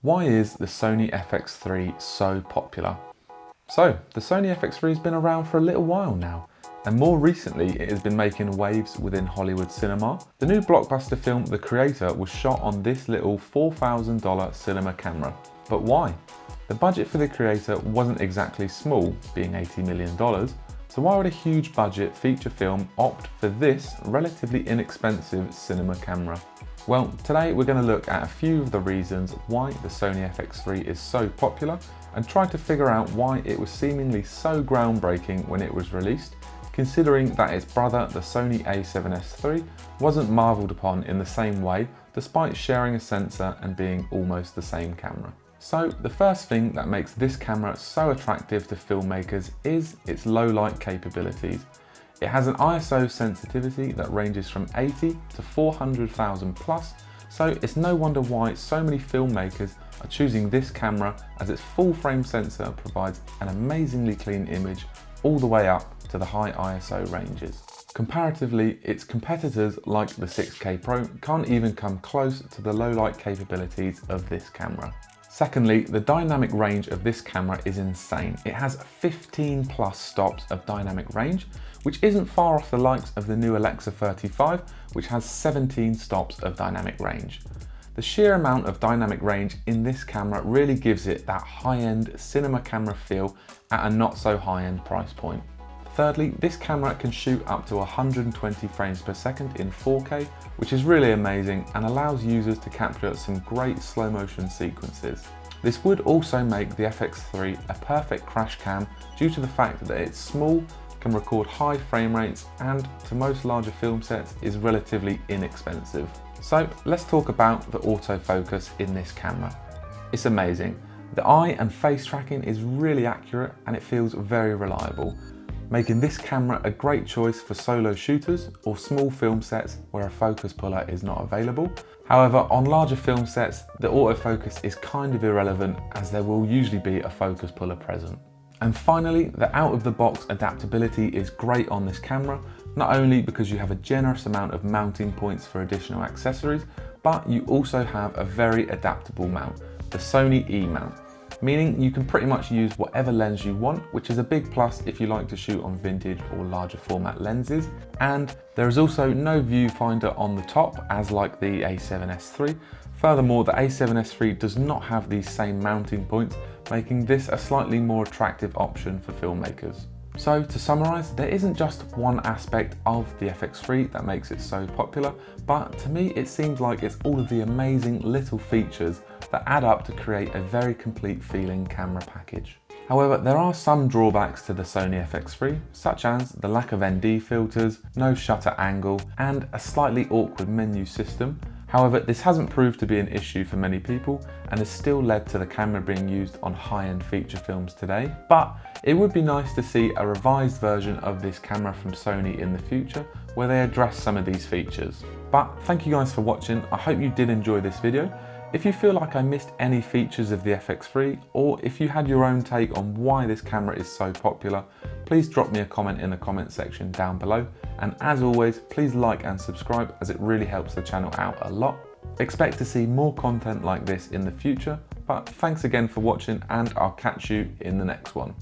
Why is the Sony FX3 so popular? So, the Sony FX3 has been around for a little while now, and more recently it has been making waves within Hollywood cinema. The new blockbuster film The Creator was shot on this little $4,000 cinema camera. But why? The budget for The Creator wasn't exactly small, being $80 million, so why would a huge budget feature film opt for this relatively inexpensive cinema camera? Well, today we're going to look at a few of the reasons why the Sony FX3 is so popular and try to figure out why it was seemingly so groundbreaking when it was released, considering that its brother, the Sony a7S III, wasn't marvelled upon in the same way despite sharing a sensor and being almost the same camera. So the first thing that makes this camera so attractive to filmmakers is its low light capabilities. It has an ISO sensitivity that ranges from 80 to 400,000 plus, so it's no wonder why so many filmmakers are choosing this camera, as its full frame sensor provides an amazingly clean image all the way up to the high ISO ranges. Comparatively, its competitors like the 6K Pro can't even come close to the low light capabilities of this camera. Secondly, the dynamic range of this camera is insane. It has 15 plus stops of dynamic range, which isn't far off the likes of the new Alexa 35, which has 17 stops of dynamic range. The sheer amount of dynamic range in this camera really gives it that high-end cinema camera feel at a not so high-end price point. Thirdly, this camera can shoot up to 120 frames per second in 4K, which is really amazing and allows users to capture some great slow motion sequences. This would also make the FX3 a perfect crash cam due to the fact that it's small, can record high frame rates, and to most larger film sets is relatively inexpensive. So let's talk about the autofocus in this camera. It's amazing. The eye and face tracking is really accurate and it feels very reliable, making this camera a great choice for solo shooters or small film sets where a focus puller is not available. However, on larger film sets, the autofocus is kind of irrelevant, as there will usually be a focus puller present. And finally, the out-of-the-box adaptability is great on this camera, not only because you have a generous amount of mounting points for additional accessories, but you also have a very adaptable mount, the Sony E mount, meaning you can pretty much use whatever lens you want, which is a big plus if you like to shoot on vintage or larger format lenses. And there is also no viewfinder on the top, as like the a7S III. Furthermore, the a7S III does not have these same mounting points, making this a slightly more attractive option for filmmakers. So to summarise, there isn't just one aspect of the FX3 that makes it so popular, but to me it seems like it's all of the amazing little features that add up to create a very complete feeling camera package. However, there are some drawbacks to the Sony FX3, such as the lack of ND filters, no shutter angle, and a slightly awkward menu system. However, this hasn't proved to be an issue for many people and has still led to the camera being used on high-end feature films today. But it would be nice to see a revised version of this camera from Sony in the future where they address some of these features. But thank you guys for watching. I hope you did enjoy this video. If you feel like I missed any features of the FX3, or if you had your own take on why this camera is so popular, please drop me a comment in the comment section down below. And as always, please like and subscribe, as it really helps the channel out a lot. Expect to see more content like this in the future, but thanks again for watching, and I'll catch you in the next one.